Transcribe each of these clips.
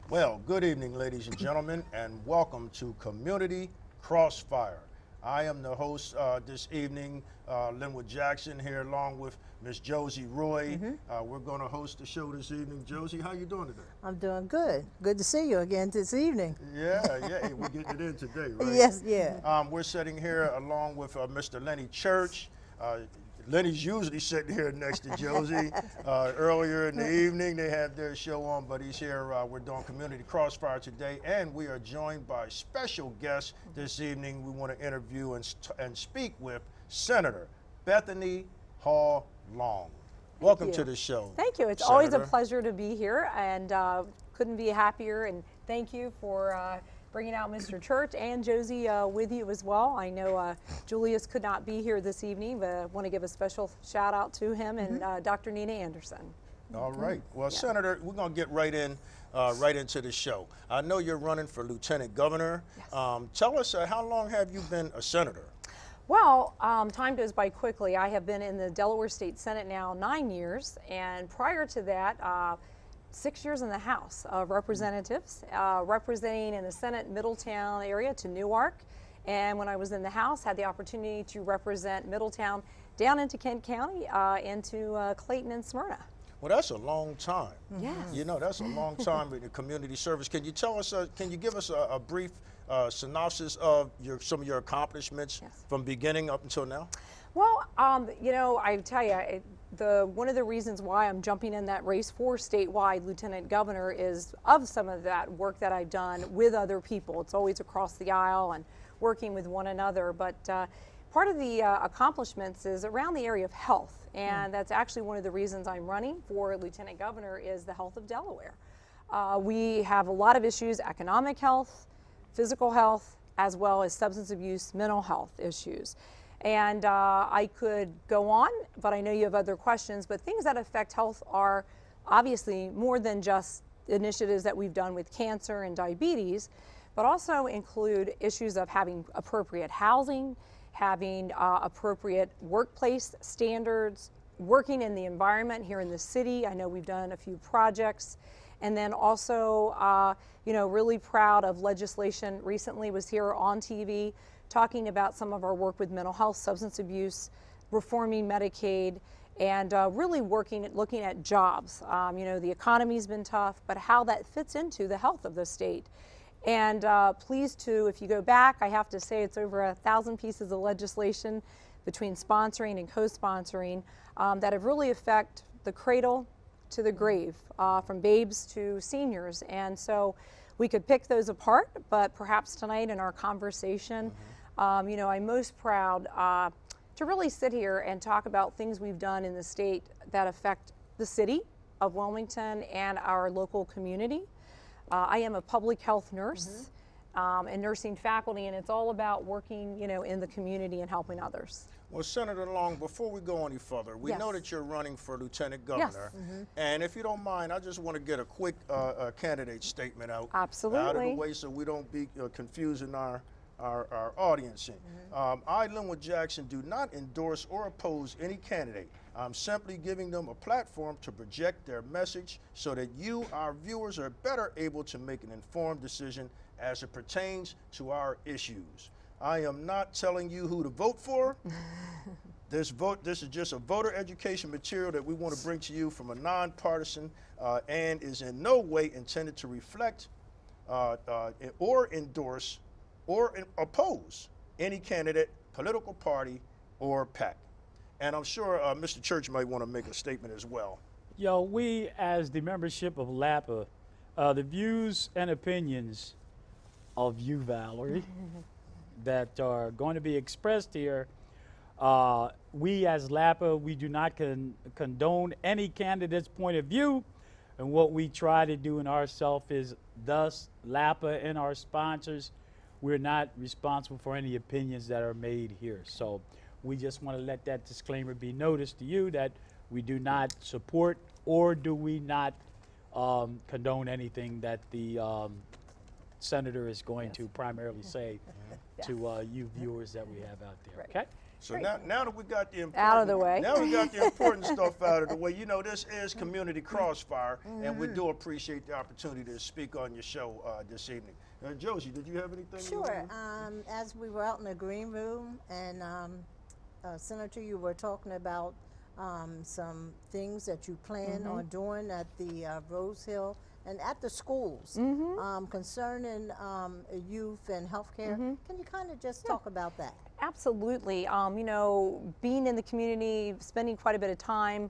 Well, good evening, ladies and gentlemen, and welcome to Community Crossfire. I am the host this evening, Linwood Jackson, here along with Miss Josie Roy. We're going to host the show this evening. Josie, how you doing today? I'm doing good. Good to see you again this evening. Yeah, hey, we're getting it in today, right? Yes, yeah. We're sitting here along with Mr. Lenny Church. Lenny's usually sitting here next to Josie. Earlier in the evening, they had their show on, but he's here. We're doing Community Crossfire today, and we are joined by special guests this evening. We want to interview and speak with Senator Bethany A. Welcome to the show. Thank you. It's Senator. Always a pleasure to be here, and couldn't be happier. And thank you for bringing out Mr. Church and Josie with you as well. I know Julius could not be here this evening, but I want to give a special shout out to him and Dr. Nina Anderson. All right. Well, Senator, we're going to get right into the show. I know you're running for Lieutenant Governor. Yes. Tell us, how long have you been a senator? Well, time goes by quickly. I have been in the Delaware State Senate now 9 years, and prior to that, 6 years in the House of Representatives, representing in the Senate Middletown area to Newark. And when I was in the House, had the opportunity to represent Middletown down into Kent County, into Clayton and Smyrna. Well, that's a long time. Yes. You know, that's a long time in the community service. Can you tell us, can you give us a brief synopsis of some of your accomplishments from beginning up until now? Well, you know, I tell you, one of the reasons why I'm jumping in that race for statewide lieutenant governor is of some of that work that I've done with other people. It's always across the aisle and working with one another. But part of the accomplishments is around the area of health. And that's actually one of the reasons I'm running for lieutenant governor is the health of Delaware. We have a lot of issues: economic health, physical health, as well as substance abuse, mental health issues. And I could go on, but I know you have other questions. But things that affect health are obviously more than just initiatives that we've done with cancer and diabetes, but also include issues of having appropriate housing, having appropriate workplace standards, working in the environment here in the city. I know we've done a few projects. And then also, you know, really proud of legislation recently was here on TV talking about some of our work with mental health, substance abuse, reforming Medicaid, and really looking at jobs. You know, the economy's been tough, but how that fits into the health of the state. And pleased to, if you go back, I have to say it's over 1,000 pieces of legislation between sponsoring and co-sponsoring that have really affect the cradle to the grave, from babes to seniors. And so we could pick those apart, but perhaps tonight in our conversation, you know, I'm most proud to really sit here and talk about things we've done in the state that affect the city of Wilmington and our local community. I am a public health nurse and nursing faculty, and it's all about working, you know, in the community and helping others. Well, Senator Long, before we go any further, we know that you're running for Lieutenant Governor. And if you don't mind, I just want to get a quick candidate statement out of the way so we don't be confusing our audience. I, Linwood Jackson, do not endorse or oppose any candidate. I'm simply giving them a platform to project their message so that you, our viewers, are better able to make an informed decision as it pertains to our issues. I am not telling you who to vote for. This is just a voter education material that we want to bring to you from a nonpartisan and is in no way intended to reflect or endorse or oppose any candidate, political party, or PAC. And I'm sure Mr. Church might want to make a statement as well. Yo, we as the membership of LAPA, the views and opinions of you, Valerie, that are going to be expressed here, we as LAPA, we do not condone any candidate's point of view. And what we try to do in ourselves is, thus, LAPA and our sponsors, we're not responsible for any opinions that are made here. So we just want to let that disclaimer be noticed to you that we do not support or do we not condone anything that the senator is going to primarily say to you viewers that we have out there. Okay? So now that we got the out of the way, now we got the important stuff out of the way. You know, this is Community Crossfire, and we do appreciate the opportunity to speak on your show this evening. Josie, did you have anything? Sure. As we were out in the green room, and Senator, you were talking about some things that you plan on doing at the Rose Hill and at the schools concerning youth and healthcare. Can you kind of just talk about that? Absolutely. You know, being in the community, spending quite a bit of time,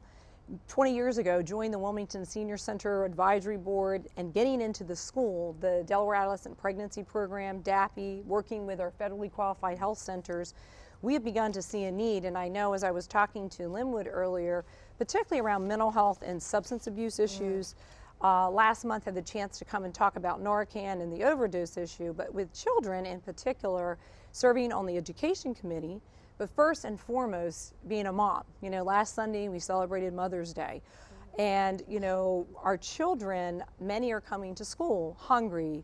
20 years ago, joined the Wilmington Senior Center Advisory Board and getting into the school, the Delaware Adolescent Pregnancy Program, DAPI, working with our federally qualified health centers, we have begun to see a need. And I know as I was talking to Linwood earlier, particularly around mental health and substance abuse issues, last month had the chance to come and talk about Narcan and the overdose issue, but with children in particular, serving on the education committee, but first and foremost being a mom. You know, last Sunday we celebrated Mother's Day, and you know, our children, many are coming to school hungry,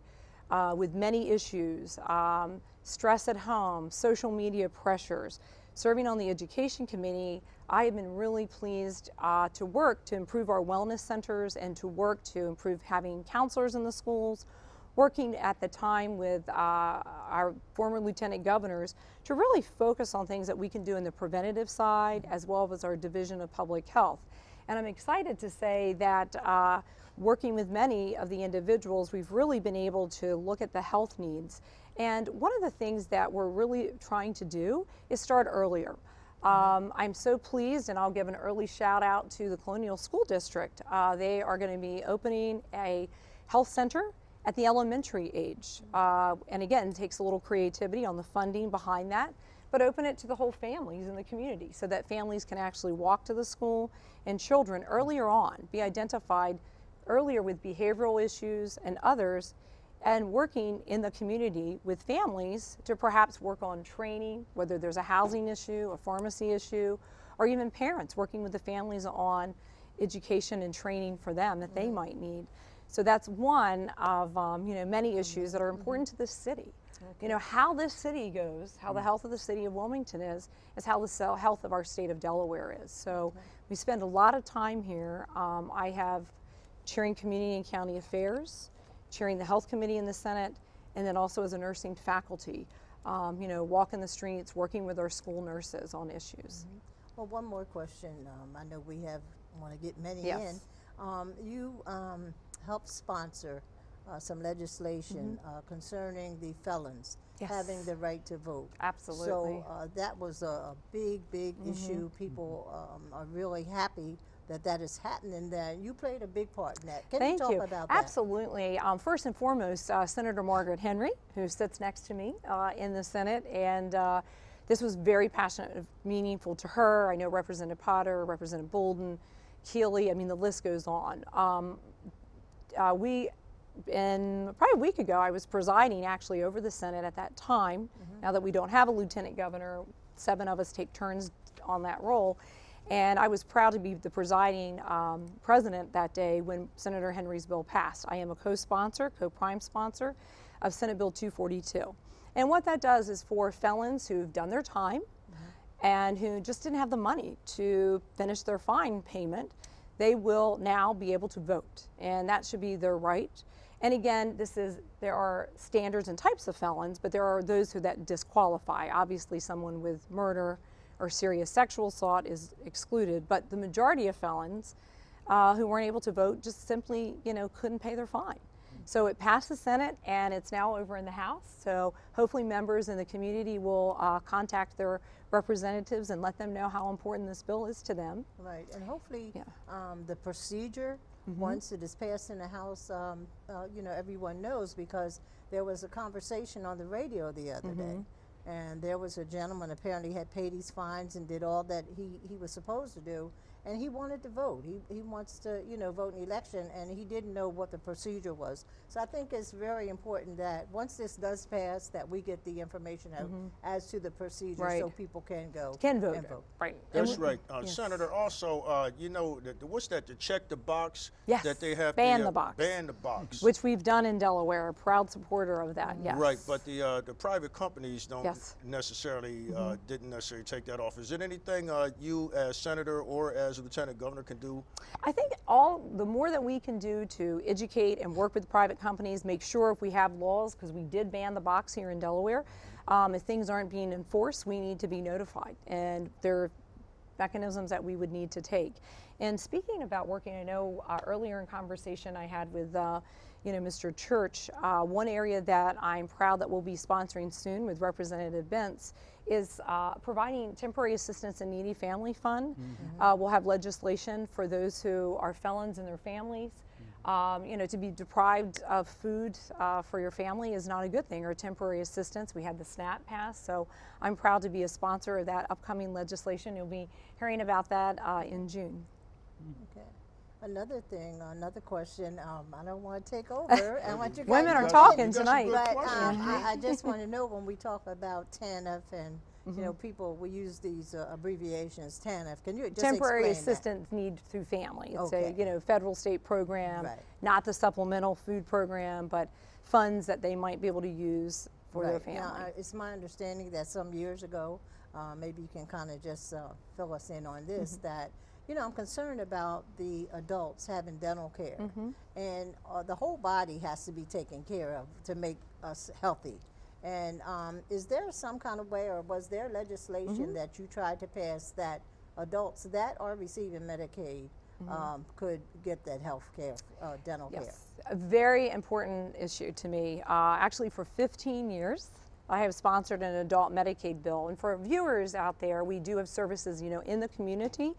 with many issues, stress at home, social media pressures. Serving on the education committee, I have been really pleased to work to improve our wellness centers and to work to improve having counselors in the schools, working at the time with our former lieutenant governors to really focus on things that we can do in the preventative side as well as our Division of Public Health. And I'm excited to say that working with many of the individuals, we've really been able to look at the health needs. And one of the things that we're really trying to do is start earlier. I'm so pleased, and I'll give an early shout out to the Colonial School District. They are going to be opening a health center at the elementary age. And again, it takes a little creativity on the funding behind that, but open it to the whole families in the community so that families can actually walk to the school and children earlier on be identified earlier with behavioral issues and others, and working in the community with families to perhaps work on training, whether there's a housing issue, a pharmacy issue, or even parents working with the families on education and training for them that they might need. So that's one of you know, many issues that are important to this city. You know, how this city goes, how the health of the city of Wilmington is how the health of our state of Delaware is. So we spend a lot of time here. I have chairing community and county affairs, chairing the health committee in the Senate, and then also as a nursing faculty, you know, walking the streets, working with our school nurses on issues. Well, one more question. I know we want to get many in. You helped sponsor some legislation concerning the felons having the right to vote. Absolutely. So that was a big issue. People are really happy that is happening there. You played a big part in that. Can you talk about that? Absolutely. First and foremost, Senator Margaret Henry, who sits next to me in the Senate, and this was very passionate, meaningful to her. I know Representative Potter, Representative Bolden, Keeley, I mean, the list goes on. Probably a week ago, I was presiding actually over the Senate at that time. Now that we don't have a lieutenant governor, 7 of us take turns on that role. And I was proud to be the presiding president that day when Senator Henry's bill passed. I am a co-sponsor, co-prime sponsor of Senate Bill 242. And what that does is for felons who've done their time and who just didn't have the money to finish their fine payment, they will now be able to vote. And that should be their right. And again, there are standards and types of felons, but there are those that disqualify. Obviously, someone with murder or serious sexual assault is excluded, but the majority of felons who weren't able to vote just simply, you know, couldn't pay their fine. So it passed the Senate and it's now over in the House. So hopefully members in the community will contact their representatives and let them know how important this bill is to them. Right, and hopefully the procedure, once it is passed in the House, you know, everyone knows, because there was a conversation on the radio the other day. And there was a gentleman apparently had paid his fines and did all that he was supposed to do, and he wanted to vote. He wants to, you know, vote in the election, and he didn't know what the procedure was. So I think it's very important that once this does pass, that we get the information out as to the procedure, so people can go can vote. and vote. Right. That's right. Senator, also, you know, what's that, the check the box Yes. that they have? Ban the box. Ban the box. Which we've done in Delaware, a proud supporter of that, yes. Right, but the private companies don't Yes. necessarily, didn't necessarily take that off. Is it anything you as Senator or as Lieutenant Governor can do? I think the more that we can do to educate and work with private companies, make sure if we have laws, because we did ban the box here in Delaware, if things aren't being enforced, we need to be notified. And there are mechanisms that we would need to take. And speaking about working, I know earlier in conversation I had with you know, Mr. Church, one area that I'm proud that we'll be sponsoring soon with Representative Bentz is providing temporary assistance and needy family fund. We'll have legislation for those who are felons and their families. You know, to be deprived of food for your family is not a good thing, or temporary assistance. We had the SNAP pass, so I'm proud to be a sponsor of that upcoming legislation. You'll be hearing about that in June. Okay. Another thing, another question. I don't want to take over. I want you guys Women to are jump talking in. tonight. But I just want to know, when we talk about TANF and you know, people we use these abbreviations. TANF. Can you just Temporary explain assistance need through family. It's Okay. a, you know, federal state program, Right. not the supplemental food program, but funds that they might be able to use for that? their family. Now, it's my understanding that some years ago, maybe you can kind of just fill us in on this, that, you know, I'm concerned about the adults having dental care, and the whole body has to be taken care of to make us healthy. And is there some kind of way, or was there legislation that you tried to pass that adults that are receiving Medicaid could get that health care, dental care? Yes, a very important issue to me. Actually, for 15 years, I have sponsored an adult Medicaid bill. And for viewers out there, we do have services, you know, in the community.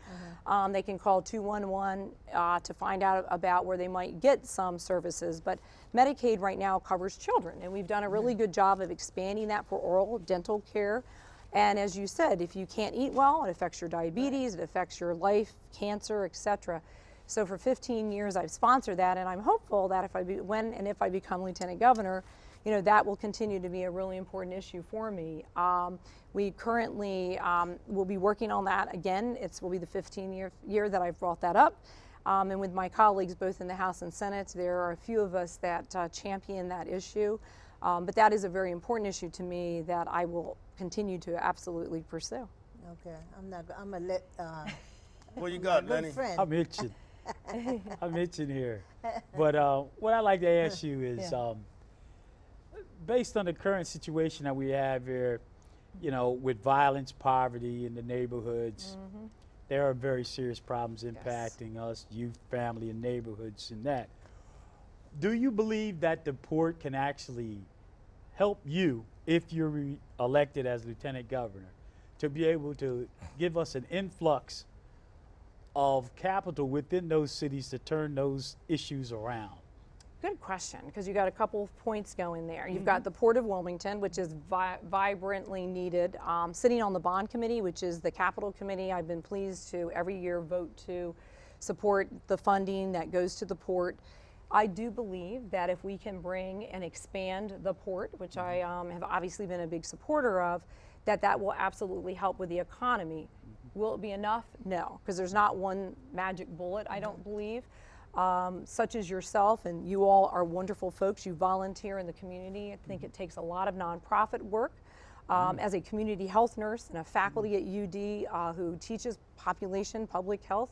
They can call 211 to find out about where they might get some services. But Medicaid right now covers children, and we've done a really good job of expanding that for oral dental care. And as you said, if you can't eat well, it affects your diabetes, it affects your life, cancer, etc. So for 15 years, I've sponsored that, and I'm hopeful that when and if I become Lieutenant Governor, you know, that will continue to be a really important issue for me. We currently will be working on that again. It will be the 15th year that I've brought that up. And with my colleagues both in the House and Senate, there are a few of us that champion that issue. But that is a very important issue to me that I will continue to absolutely pursue. Okay, I'm gonna let What you got, good Lenny? friend. I'm itching. I'm itching here. But what I'd like to ask you is, based on the current situation that we have here, you know, with violence, poverty in the neighborhoods, there are very serious problems impacting us, youth, family, and neighborhoods and that. Do you believe that the port can actually help you, if you're elected as Lieutenant Governor, to be able to give us an influx of capital within those cities to turn those issues around? Good question, because you got a couple of points going there. You've got the Port of Wilmington, which is vibrantly needed. Sitting on the bond committee, which is the capital committee, I've been pleased to every year vote to support the funding that goes to the port. I do believe that if we can bring and expand the port, which I have obviously been a big supporter of, that will absolutely help with the economy. Will it be enough? No, because there's not one magic bullet, I don't believe. Such as yourself, and you all are wonderful folks. You volunteer in the community. I think it takes a lot of nonprofit work. As a community health nurse and a faculty at UD who teaches population public health,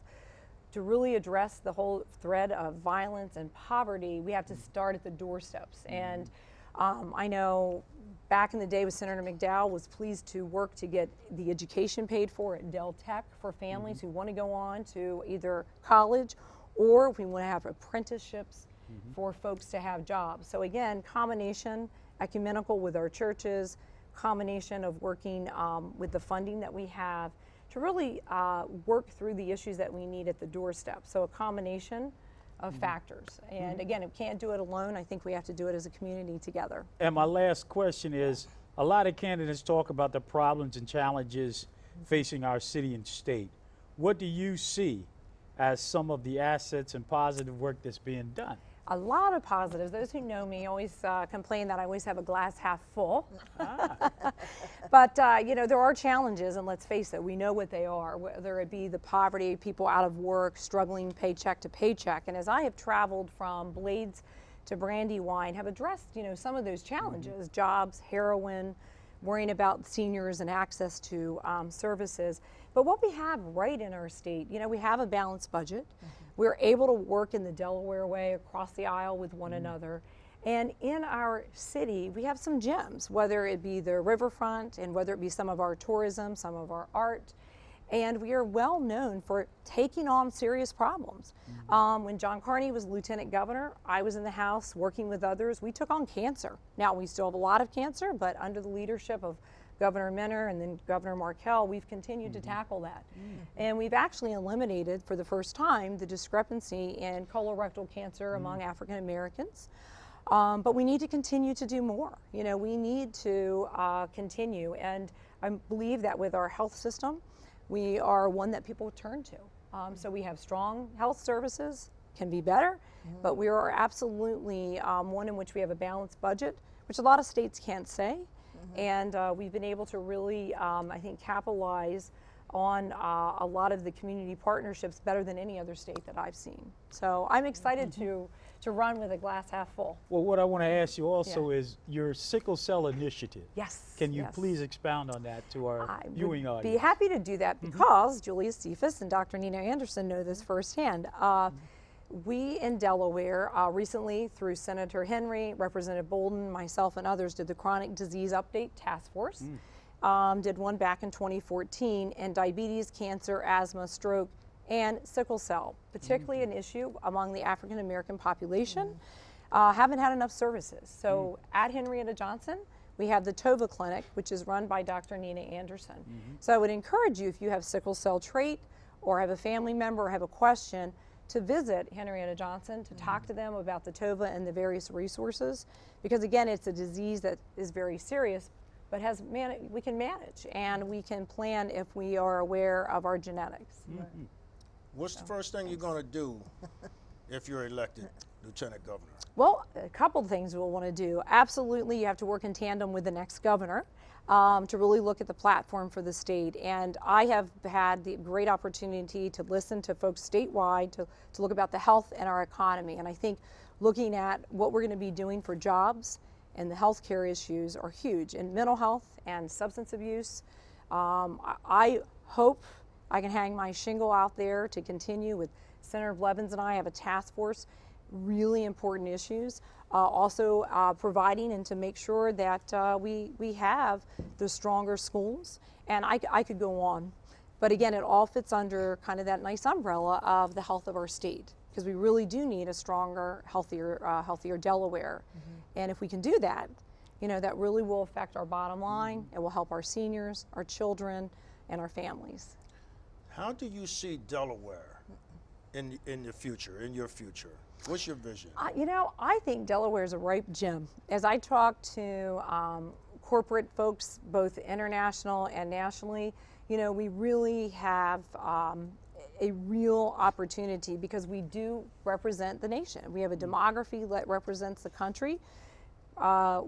to really address the whole thread of violence and poverty, we have to start at the doorsteps. And I know back in the day with Senator McDowell was pleased to work to get the education paid for at Del Tech for families who want to go on to either college, or if we want to have apprenticeships for folks to have jobs. So again, combination, ecumenical with our churches, combination of working with the funding that we have to really work through the issues that we need at the doorstep. So a combination of factors. And again, we can't do it alone. I think we have to do it as a community together. And my last question is, a lot of candidates talk about the problems and challenges facing our city and state. What do you see as some of the assets and positive work that's being done? A lot of positives. Those who know me always complain that I always have a glass half full. But, you know, there are challenges, and let's face it, we know what they are, whether it be the poverty, people out of work, struggling paycheck to paycheck. And as I have traveled from Blades to Brandywine, have addressed, you know, some of those challenges, jobs, heroin, worrying about seniors and access to services. But what we have right in our state, you know, we have a balanced budget. We're able to work in the Delaware way across the aisle with one another. And in our city, we have some gems, whether it be the riverfront and whether it be some of our tourism, some of our art. And we are well known for taking on serious problems. When John Carney was lieutenant governor, I was in the House working with others. We took on cancer. Now, we still have a lot of cancer, but under the leadership of Governor Minner and then Governor Markell, we've continued to tackle that. And we've actually eliminated, for the first time, the discrepancy in colorectal cancer among African Americans. But we need to continue to do more. You know, we need to continue. And I believe that with our health system, we are one that people turn to. So we have strong health services, can be better, but we are absolutely one in which we have a balanced budget, which a lot of states can't say. And we've been able to really, I think, capitalize on a lot of the community partnerships better than any other state that I've seen. So I'm excited to run with a glass half full. Well, what I want to ask you also is your sickle cell initiative. Yes. Can you please expound on that to our viewing audience? Be happy to do that because Julia Cephas and Dr. Nina Anderson know this firsthand. We in Delaware recently, through Senator Henry, Representative Bolden, myself, and others, did the Chronic Disease Update Task Force. Did one back in 2014, and diabetes, cancer, asthma, stroke, and sickle cell, particularly an issue among the African American population, haven't had enough services. So at Henrietta Johnson, we have the TOVA Clinic, which is run by Dr. Nina Anderson. So I would encourage you, if you have sickle cell trait or have a family member or have a question, to visit Henrietta Johnson, to talk to them about the TOVA and the various resources, because again, it's a disease that is very serious, but we can manage and we can plan if we are aware of our genetics. What's the first thing you're going to do if you're elected Lieutenant Governor? Well, a couple of things we'll want to do. Absolutely, you have to work in tandem with the next governor to really look at the platform for the state. And I have had the great opportunity to listen to folks statewide to look about the health and our economy. And I think looking at what we're going to be doing for jobs and the healthcare issues are huge. In mental health and substance abuse, I hope I can hang my shingle out there to continue with Senator Blevins and I have a task force, really important issues. Also providing and to make sure that we have the stronger schools. And I could go on. But again, it all fits under kind of that nice umbrella of the health of our state, because we really do need a stronger, healthier Delaware. And if we can do that, you know, that really will affect our bottom line. It will help our seniors, our children, and our families. How do you see Delaware in the future, in your future? What's your vision? You know, I think Delaware is a ripe gem. As I talk to corporate folks, both international and nationally, you know, we really have a real opportunity because we do represent the nation. We have a demography that represents the country.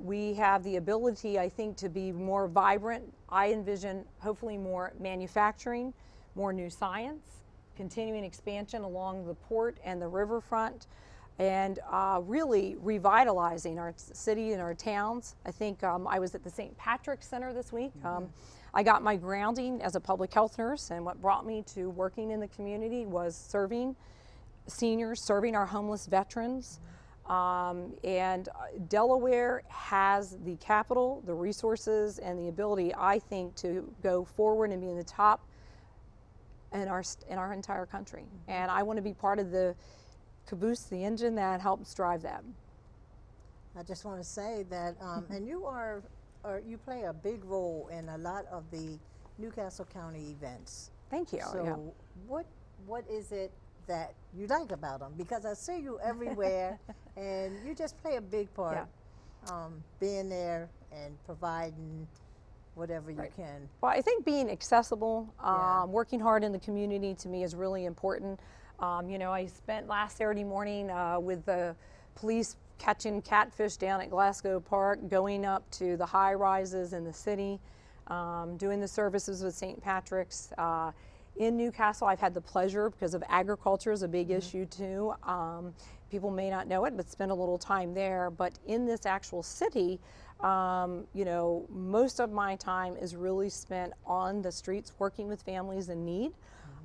We have the ability, I think, to be more vibrant. I envision hopefully more manufacturing, more new science, continuing expansion along the port and the riverfront, and really revitalizing our city and our towns. I think I was at the St. Patrick's Center this week. I got my grounding as a public health nurse, and what brought me to working in the community was serving seniors, serving our homeless veterans. And Delaware has the capital, the resources, and the ability, I think, to go forward and be in the top in our entire country. And I want to be part of the caboose, the engine that helps drive that. I just want to say that, and you play a big role in a lot of the Newcastle County events. Thank you. So what is it that you like about them? Because I see you everywhere, and you just play a big part, being there and providing whatever you can. Well, I think being accessible, working hard in the community to me is really important. You know, I spent last Saturday morning with the police catching catfish down at Glasgow Park, going up to the high rises in the city, doing the services with St. Patrick's. In Newcastle, I've had the pleasure, because of agriculture is a big issue too. People may not know it, but spend a little time there. But in this actual city, you know, most of my time is really spent on the streets working with families in need,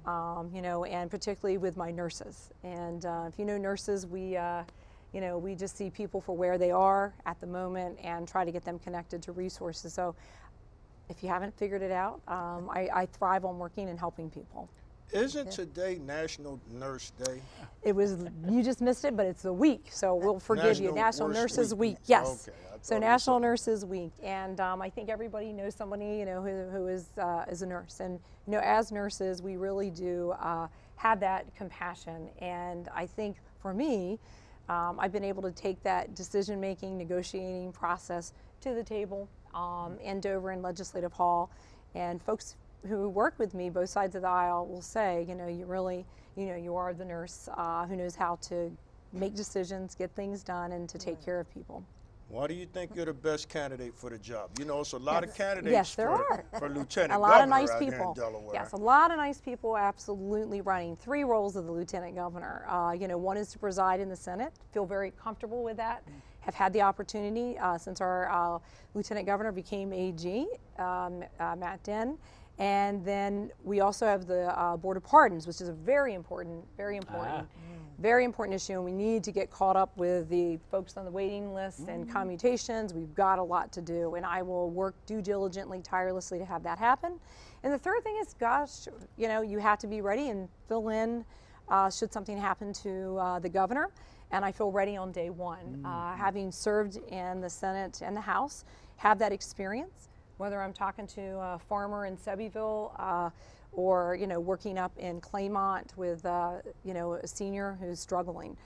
you know, and particularly with my nurses. And if you know nurses, you know, we just see people for where they are at the moment and try to get them connected to resources. So if you haven't figured it out, I thrive on working and helping people. Isn't today National Nurse Day? It was, you just missed it, but it's the week, so we'll forgive you. National Nurses Week, yes. Okay, So National Nurses Week, and I think everybody knows somebody, you know, who is a nurse. And you know, as nurses, we really do have that compassion. And I think for me, I've been able to take that decision-making, negotiating process to the table in Dover and Legislative Hall, and folks who work with me, both sides of the aisle, will say, you know, you really, you know, you are the nurse who knows how to make decisions, get things done, and to take care of people. Why do you think you're the best candidate for the job? You know, it's a lot of candidates Yes, there are. for lieutenant A lot governor of nice out here people. in Delaware. Yes, a lot of nice people absolutely running 3 roles of the lieutenant governor. You know, one is to preside in the Senate. Feel very comfortable with that. Have had the opportunity since our lieutenant governor became AG, Matt Dinn. And then we also have the Board of Pardons, which is a very important issue, and we need to get caught up with the folks on the waiting list and commutations. We've got a lot to do, and I will work due diligently, tirelessly to have that happen. And the third thing is, gosh, you know, you have to be ready and fill in should something happen to the governor. And I feel ready on day one, having served in the Senate and the House, have that experience. Whether I'm talking to a farmer in Sebbyville or, you know, working up in Claymont with, you know, a senior who's struggling.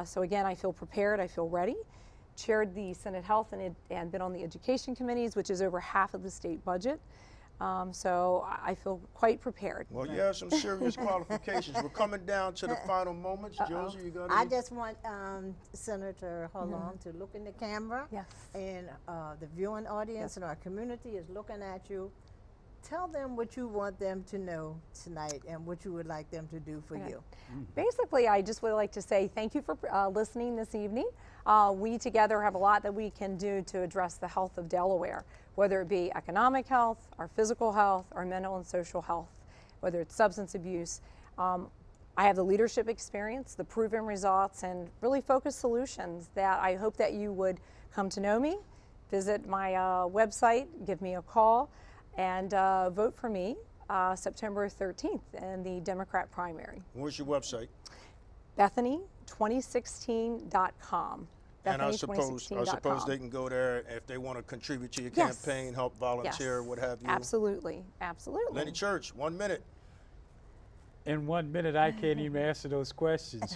So again, I feel prepared, I feel ready. Chaired the Senate Health and been on the education committees, which is over half of the state budget. So I feel quite prepared. Well, you have some serious qualifications. We're coming down to the final moments. Josie, you got I just want Senator Holland to look in the camera. Yes. And the viewing audience and our community is looking at you. Tell them what you want them to know tonight and what you would like them to do for you. Basically, I just would like to say thank you for listening this evening. We together have a lot that we can do to address the health of Delaware, whether it be economic health, our physical health, our mental and social health, whether it's substance abuse. I have the leadership experience, the proven results, and really focused solutions that I hope that you would come to know me, visit my website, give me a call, and vote for me September 13th in the Democrat primary. Where's your website? Bethany2016.com. And I suppose they can go there if they want to contribute to your campaign, help volunteer, what have you. Absolutely, absolutely. Lenny Church, 1 minute. In 1 minute, I can't even answer those questions.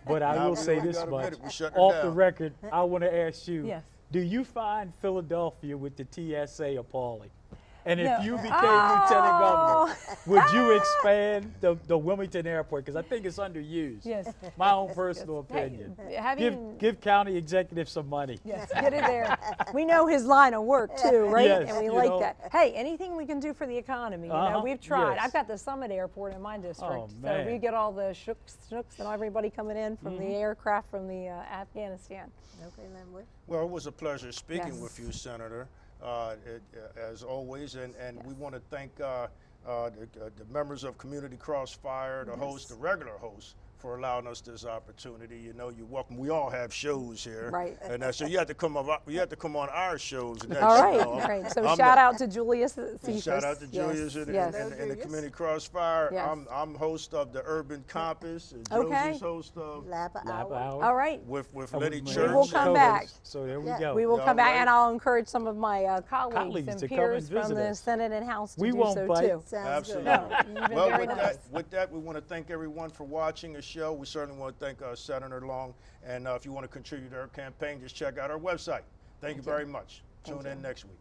But I will say this much. Off the record, I want to ask you, Yes. do you find Philadelphia with the TSA appalling? And if you became Oh. lieutenant governor, would you expand the Wilmington Airport? Because I think it's underused. Yes. My own personal opinion. Give county executives some money. Yes, get it there. We know his line of work too, right? Yes, and we you like know. that. Hey, anything we can do for the economy, you know, we've tried. yes. I've got the Summit Airport in my district. Oh, so man. we get all the shooks and everybody coming in from the aircraft from the Afghanistan. Okay, Linwood. Well, it was a pleasure speaking Yes. with you, Senator, as always. And we want to thank the members of Community Crossfire, the host, the regular host, for allowing us this opportunity. You know, you're welcome. We all have shows here, Right. And so you have to come on. You have to come on our shows next. All right, you know. all right. So shout out to Julius. Shout out to Julius and the Community Crossfire. Yes. I'm host of the Urban Compass. And Okay. Josie's host of Lapa Lap Hour. hour. All right. with Oh, Lenny man. Church. We will come back. So there we Yeah. go. We will All come back, right. and I'll encourage some of my colleagues Colleagues and to come peers and from visit the us. Senate and House to We do won't so bite. too. Sounds Absolutely. good. No, you've been Well, very with nice. that, we want to thank everyone for watching the show. We certainly want to thank Senator Long. And if you want to contribute to our campaign, just check out our website. Thank you very much. Tune in next week.